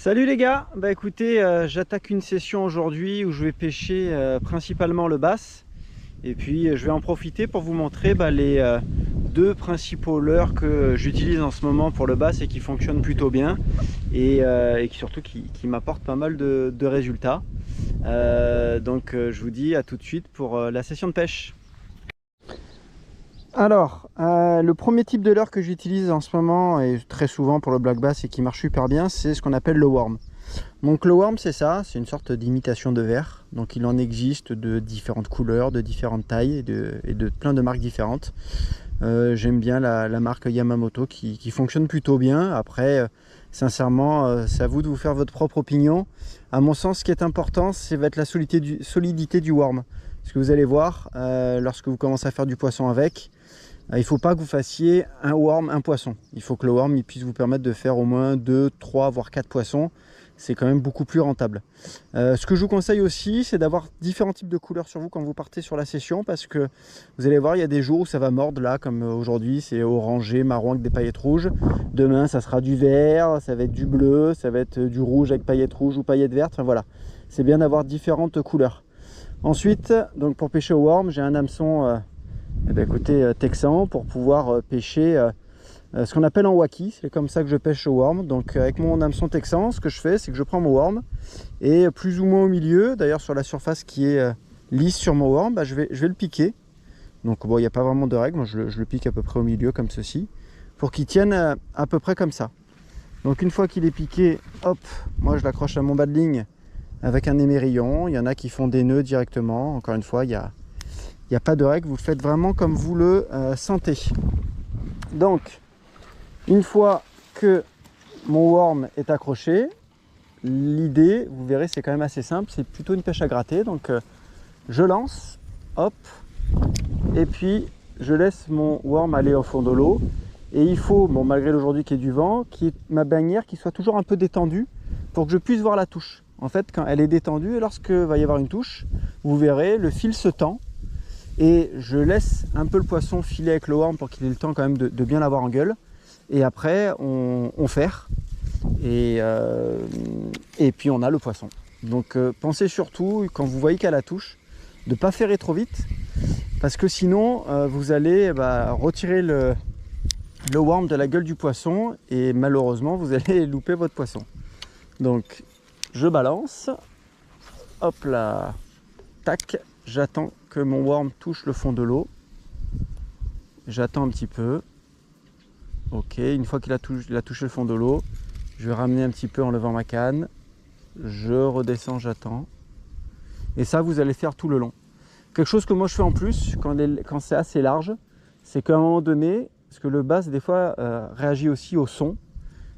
Salut les gars, bah écoutez, j'attaque une session aujourd'hui où je vais pêcher principalement le bass et puis je vais en profiter pour vous montrer les deux principaux leurres que j'utilise en ce moment pour le bass et qui fonctionnent plutôt bien et qui surtout qui m'apportent pas mal de résultats. Je vous dis à tout de suite pour la session de pêche. Alors, le premier type de leurre que j'utilise en ce moment et très souvent pour le black bass et qui marche super bien, c'est ce qu'on appelle le worm. Donc le worm, c'est ça, c'est une sorte d'imitation de verre. Donc il en existe de différentes couleurs, de différentes tailles et de plein de marques différentes. J'aime bien la marque Yamamoto qui fonctionne plutôt bien. Après, sincèrement, c'est à vous de vous faire votre propre opinion. À mon sens, ce qui est important, c'est va être la solidité du worm. Parce que vous allez voir, lorsque vous commencez à faire du poisson avec, il ne faut pas que vous fassiez un worm, un poisson. Il faut que le worm il puisse vous permettre de faire au moins 2, 3, voire 4 poissons. C'est quand même beaucoup plus rentable. Ce que je vous conseille aussi, c'est d'avoir différents types de couleurs sur vous quand vous partez sur la session. Parce que vous allez voir, il y a des jours où ça va mordre là, comme aujourd'hui, c'est orangé, marron avec des paillettes rouges. Demain, ça sera du vert, ça va être du bleu, ça va être du rouge avec paillettes rouges ou paillettes vertes. Enfin voilà, c'est bien d'avoir différentes couleurs. Ensuite, donc pour pêcher au worm, j'ai un hameçon écoutez, texan pour pouvoir pêcher ce qu'on appelle en waki. C'est comme ça que je pêche au worm. Donc avec mon hameçon texan, ce que je fais, c'est que je prends mon worm et plus ou moins au milieu, d'ailleurs sur la surface qui est lisse sur mon worm, je vais le piquer. Donc bon, il n'y a pas vraiment de règle, moi je le pique à peu près au milieu comme ceci, pour qu'il tienne à peu près comme ça. Donc une fois qu'il est piqué, hop, moi je l'accroche à mon bas de ligne avec un émerillon. Il y en a qui font des nœuds directement. Encore une fois, il n'y a pas de règle, vous le faites vraiment comme vous le sentez. Donc, une fois que mon worm est accroché, l'idée, vous verrez, c'est quand même assez simple, c'est plutôt une pêche à gratter. Donc, je lance, hop, et puis je laisse mon worm aller au fond de l'eau. Et il faut, bon, malgré l'aujourd'hui qu'il y ait du vent, ma bannière qui soit toujours un peu détendue pour que je puisse voir la touche. En fait, quand elle est détendue, et lorsque va y avoir une touche, vous verrez, le fil se tend. Et je laisse un peu le poisson filer avec le worm pour qu'il ait le temps quand même de bien l'avoir en gueule. Et après, on ferre. Et puis on a le poisson. Donc pensez surtout, quand vous voyez qu'à la touche, de ne pas ferrer trop vite. Parce que sinon, vous allez retirer le worm de la gueule du poisson. Et malheureusement, vous allez louper votre poisson. Donc, je balance. Hop là. Tac. J'attends que mon worm touche le fond de l'eau. J'attends un petit peu. Ok, une fois qu'il a touché le fond de l'eau, je vais ramener un petit peu en levant ma canne. Je redescends, j'attends. Et ça, vous allez faire tout le long. Quelque chose que moi je fais en plus, quand c'est assez large, c'est qu'à un moment donné, parce que le bass des fois réagit aussi au son,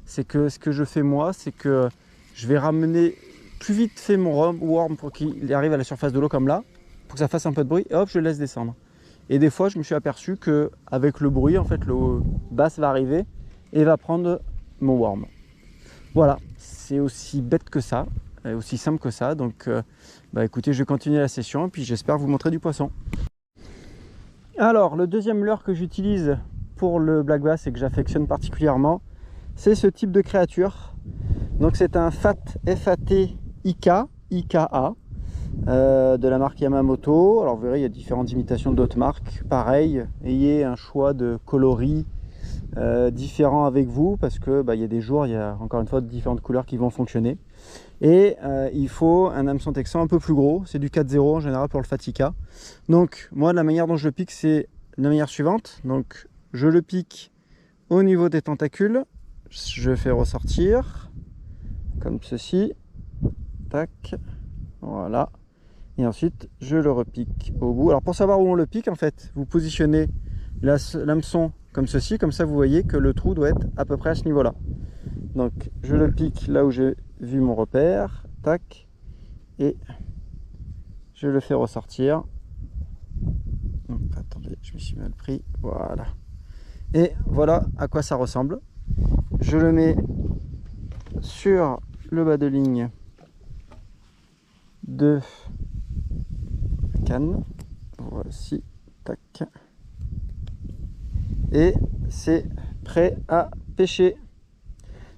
c'est que ce que je fais moi, c'est que je vais ramener plus vite fait mon worm pour qu'il arrive à la surface de l'eau comme là, pour que ça fasse un peu de bruit, et hop, je le laisse descendre. Et des fois, je me suis aperçu qu'avec le bruit, en fait, le bass va arriver et va prendre mon worm. Voilà, c'est aussi bête que ça, et aussi simple que ça. Donc, écoutez, je vais continuer la session, et puis j'espère vous montrer du poisson. Alors, le deuxième leurre que j'utilise pour le black bass et que j'affectionne particulièrement, c'est ce type de créature. Donc, c'est un FAT IKA. De la marque Yamamoto. Alors vous verrez, il y a différentes imitations d'autres marques. Pareil, ayez un choix de coloris différents avec vous, parce que il y a des jours, il y a encore une fois différentes couleurs qui vont fonctionner. Et il faut un hameçon texan un peu plus gros, c'est du 4-0 en général pour le Fatica. Donc moi, la manière dont je le pique, c'est la manière suivante. Donc je le pique au niveau des tentacules, je fais ressortir comme ceci, tac, voilà. Et ensuite, je le repique au bout. Alors pour savoir où on le pique, en fait, vous positionnez l'hameçon comme ceci. Comme ça, vous voyez que le trou doit être à peu près à ce niveau-là. Donc, je le pique là où j'ai vu mon repère. Tac. Et je le fais ressortir. Attendez, je me suis mal pris. Voilà. Et voilà à quoi ça ressemble. Je le mets sur le bas de ligne de canne, voici, tac, et c'est prêt à pêcher.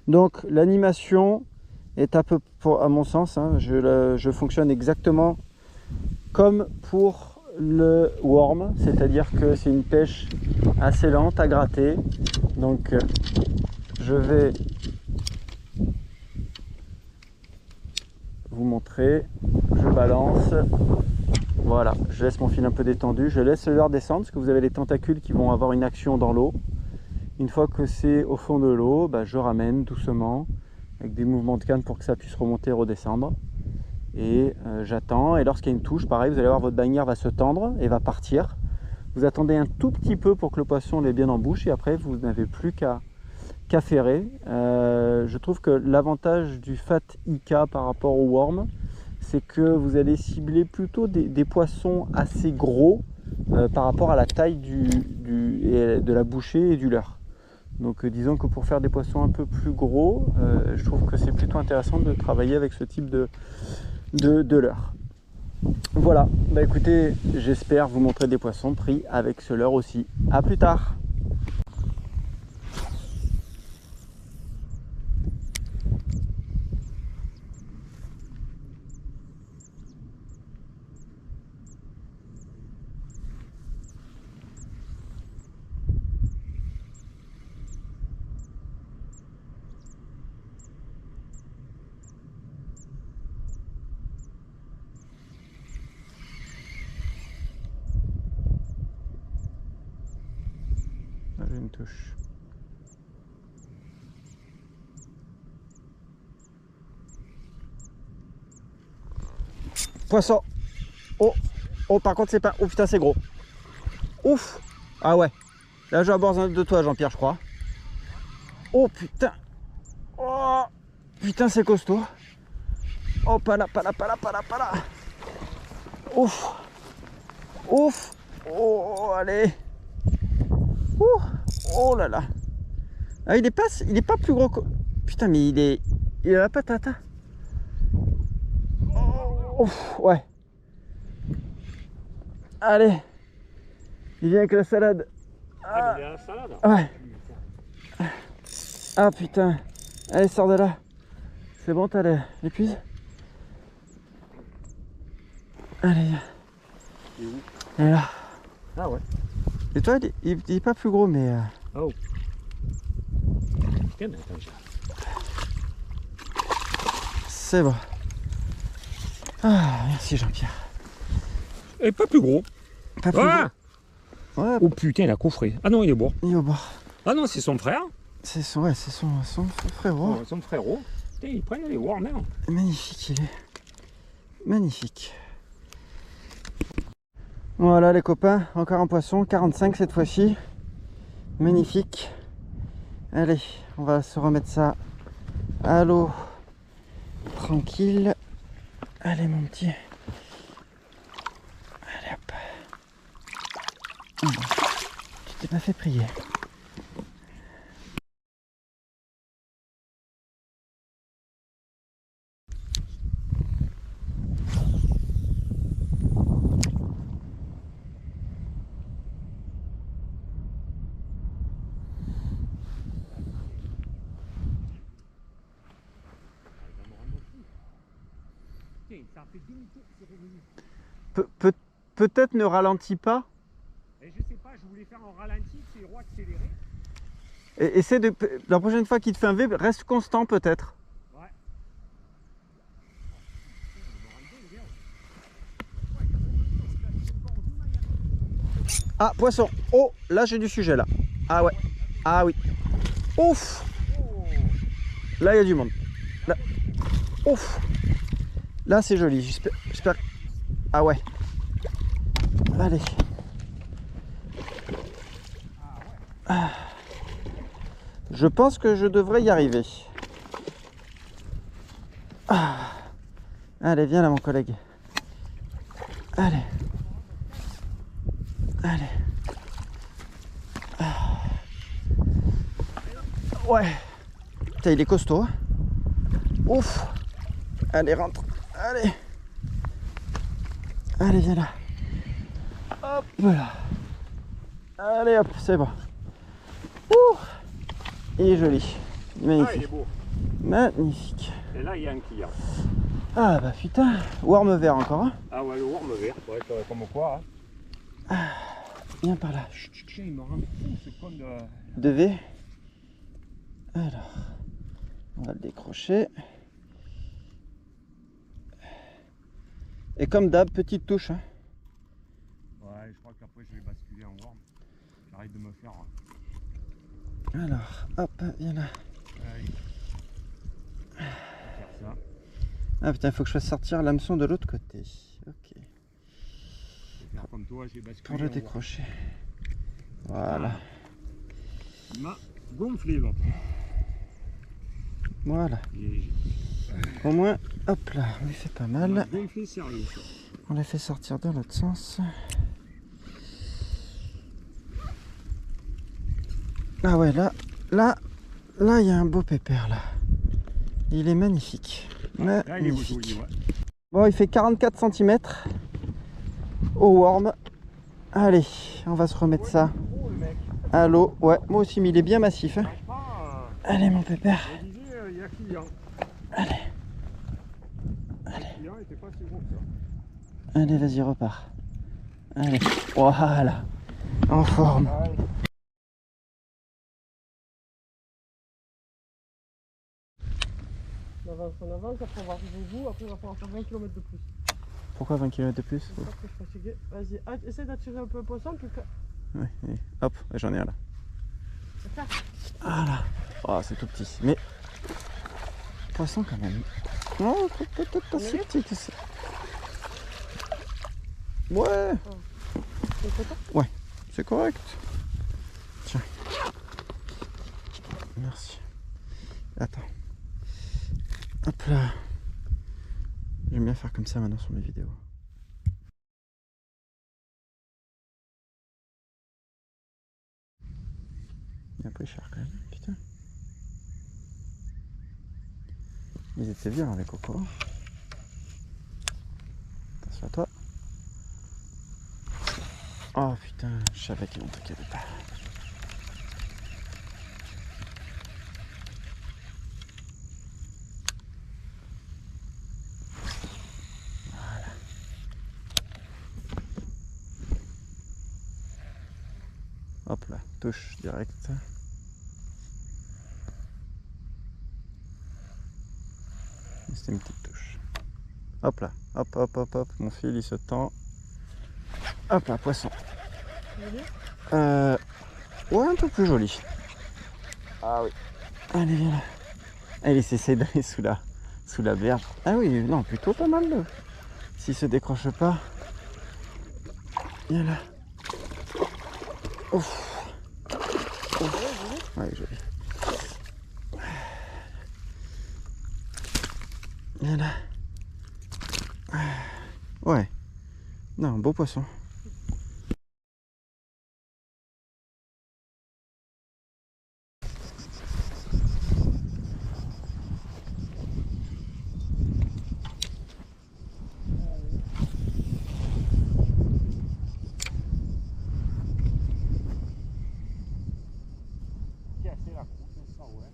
Donc l'animation à mon sens, hein, je fonctionne exactement comme pour le worm, c'est-à-dire que c'est une pêche assez lente à gratter. Donc je vais vous montrer, je balance, voilà, je laisse mon fil un peu détendu, je laisse le leurre descendre parce que vous avez les tentacules qui vont avoir une action dans l'eau. Une fois que c'est au fond de l'eau, je ramène doucement avec des mouvements de canne pour que ça puisse remonter et redescendre. Et j'attends, et lorsqu'il y a une touche, pareil, vous allez voir votre bannière va se tendre et va partir. Vous attendez un tout petit peu pour que le poisson l'ait bien en bouche et après vous n'avez plus qu'à ferrer. Je trouve que l'avantage du Fat IK par rapport au worm, c'est que vous allez cibler plutôt des poissons assez gros par rapport à la taille de la bouchée et du leurre. Donc disons que pour faire des poissons un peu plus gros, je trouve que c'est plutôt intéressant de travailler avec ce type de leurre. Voilà, écoutez, j'espère vous montrer des poissons pris avec ce leurre aussi. A plus tard. J'ai une touche. Poisson. Oh, oh, par contre c'est pas. Oh putain, c'est gros. Ouf. Ah ouais. Là j'aborde de toi, Jean-Pierre, je crois. Oh putain. Oh putain, c'est costaud. Oh, pas là, pas là, pas là, pas là, pas là. Ouf. Ouf. Oh, allez. Ouh. Oh là là. Ah, il est pas plus gros que... Putain, mais il a la patate. Hein. Oh, ouf, ouais. Allez. Il vient avec la salade. Ah, mais il y a la salade. Ouais. Ah putain. Allez, sors de là. C'est bon, t'as l'épuise. Allez, viens. Il est où? Il est là. Ah ouais. Et toi, il est pas plus gros, mais... Oh. Putain, mais attends, c'est bon. Ah, merci Jean-Pierre. et pas plus gros. Pas plus Ah gros. Ouais, oh putain, il a coffré. Ah non, il est beau. il est au bord. Ah non, c'est son frère. C'est son frérot. Oh, son frérot. Putain, ils prennent les warmers. Magnifique, il est. Magnifique. Voilà les copains, encore un poisson, 45 cette fois-ci. Magnifique. Allez, on va se remettre ça à l'eau. Tranquille. Allez mon petit. Allez hop. Tu t'es pas fait prier. Ça a fait demi-tour, c'est revenu. Peut-être ne ralentis pas. Et je sais pas, je voulais faire un ralenti, c'est roi accéléré. Et essaie de. La prochaine fois qu'il te fait un V, reste constant peut-être. Ouais. Ah, poisson. Oh, là j'ai du sujet là. Ah ouais. Ah oui. Ouf. Là il y a du monde. Là. Ouf. Là c'est joli. J'espère. Ah ouais. Allez. Ah. Je pense que je devrais y arriver. Ah. Allez, viens là mon collègue. Allez. Allez. Ah. Ouais. Putain, il est costaud. Hein. Ouf. Allez, rentre. Allez. Allez, viens là. Hop là. Allez, hop, c'est bon. Ouh. Il est joli. Magnifique. Ah, il est beau. Magnifique. Et là, il y a un client. Ah bah putain, worm vert encore, hein. Ah ouais, le worm vert. Ouais, comme quoi. Hein. Viens par là. Tiens, il me rend fou ce con de... 2V. Alors, on va le décrocher. Et comme d'hab, petite touche. Hein. Ouais, je crois qu'après je vais basculer en worm. J'arrête de me faire. Alors, hop, viens là. Allez. On va faire ça. Ah putain, il faut que je fasse sortir l'hameçon de l'autre côté. Ok. Je vais faire comme toi, j'ai basculé. Pour le décrocher. Voilà. Il m'a gonflé l'autre. Voilà. Au moins, hop là, on lui fait pas mal. Gonflé sérieux. On les fait sortir dans l'autre sens. Ah ouais, là, il y a un beau pépère là. Il est magnifique. Là, il est beau, Magnifique. ouais. Bon, il fait 44 cm au worm. Allez, on va se remettre ça à l'eau. Ouais, moi aussi, mais il est bien massif. Hein. Allez, mon pépère. Je disais, il y a client. Allez. Le client était pas si gros que ça. Allez, vas-y, repars. Allez, voilà. En forme. On avance, après on va arriver au bout, après on va pouvoir faire 20 km de plus. Pourquoi 20 km de plus? C'est ça que je suis fatigué. Vas-y, essaye d'attirer un peu le poisson, puis Ouais, allez. Hop, j'en ai un là. c'est ça. Voilà. Oh, c'est tout petit. Mais poisson quand même. Non, peut-être pas si petit que ça. Ouais, C'est content? ouais, c'est correct. Tiens. Merci. Attends. Hop là. J'aime bien faire comme ça maintenant sur mes vidéos. Il a pris cher quand même, putain. Ils étaient violents les cocos. Attention à toi. Oh putain, je savais qu'ils vont te caler pas. Voilà. Hop là, touche direct. C'était une petite touche. Hop là, hop, hop, hop, hop, mon fil il se tend. Hop là, poisson. Ouais, un peu plus joli. Ah oui. Allez, viens là. Allez, essaie d'aller sous la berge. Ah oui, non, plutôt pas mal. Là. S'il se décroche pas. Viens là. Ouf. Ouf. Ouais, joli. Viens là. Ouais. Non, beau poisson. Casser la croûte, ça, ouais.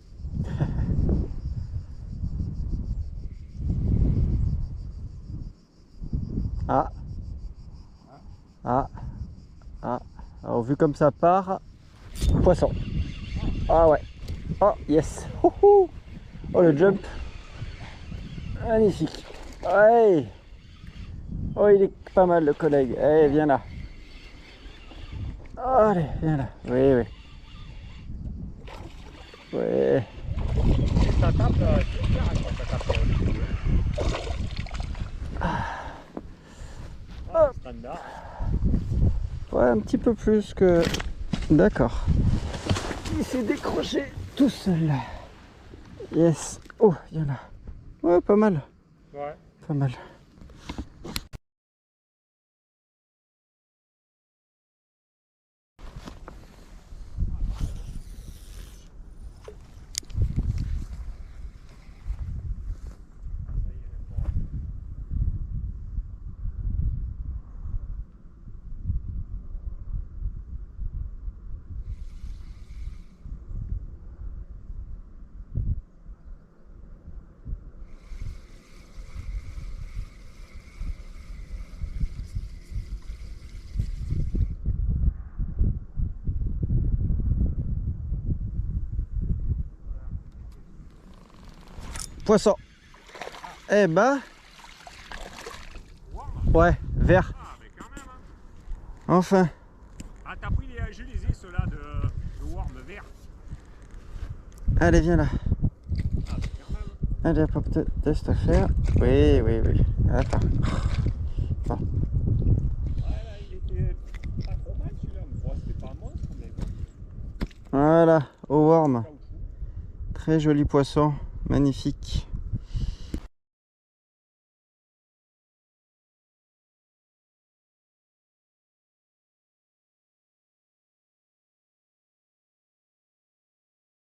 Ah. Ah. Ah. Alors, vu comme ça part, poisson. Ah ouais. Oh, yes. Oh, le jump. Magnifique. Ouais. Oh, il est pas mal le collègue. Allez, viens là. Allez, viens là. Oui, oui. Ouais. Ça tape, c'est clair quand ça tape. Standard. Ouais, un petit peu plus que... D'accord. Il s'est décroché tout seul. Yes. Oh, viens là. Ouais, pas mal. Ouais. Pas mal. Poisson. Eh bah. Ouais, vert. Ah, mais quand même, hein. Enfin. Ah, t'as pris les... Je les ai, ceux-là, de worm vert. Allez, viens là. Ah, mais quand même. Allez, hop, test à faire. Oui, oui, oui. Attends. Bon. Ouais, là, il était pas trop mal, celui-là. Mais bon, c'était pas un monstre, mais... Voilà, au worm. Caoutchouc. Très joli poisson. Magnifique.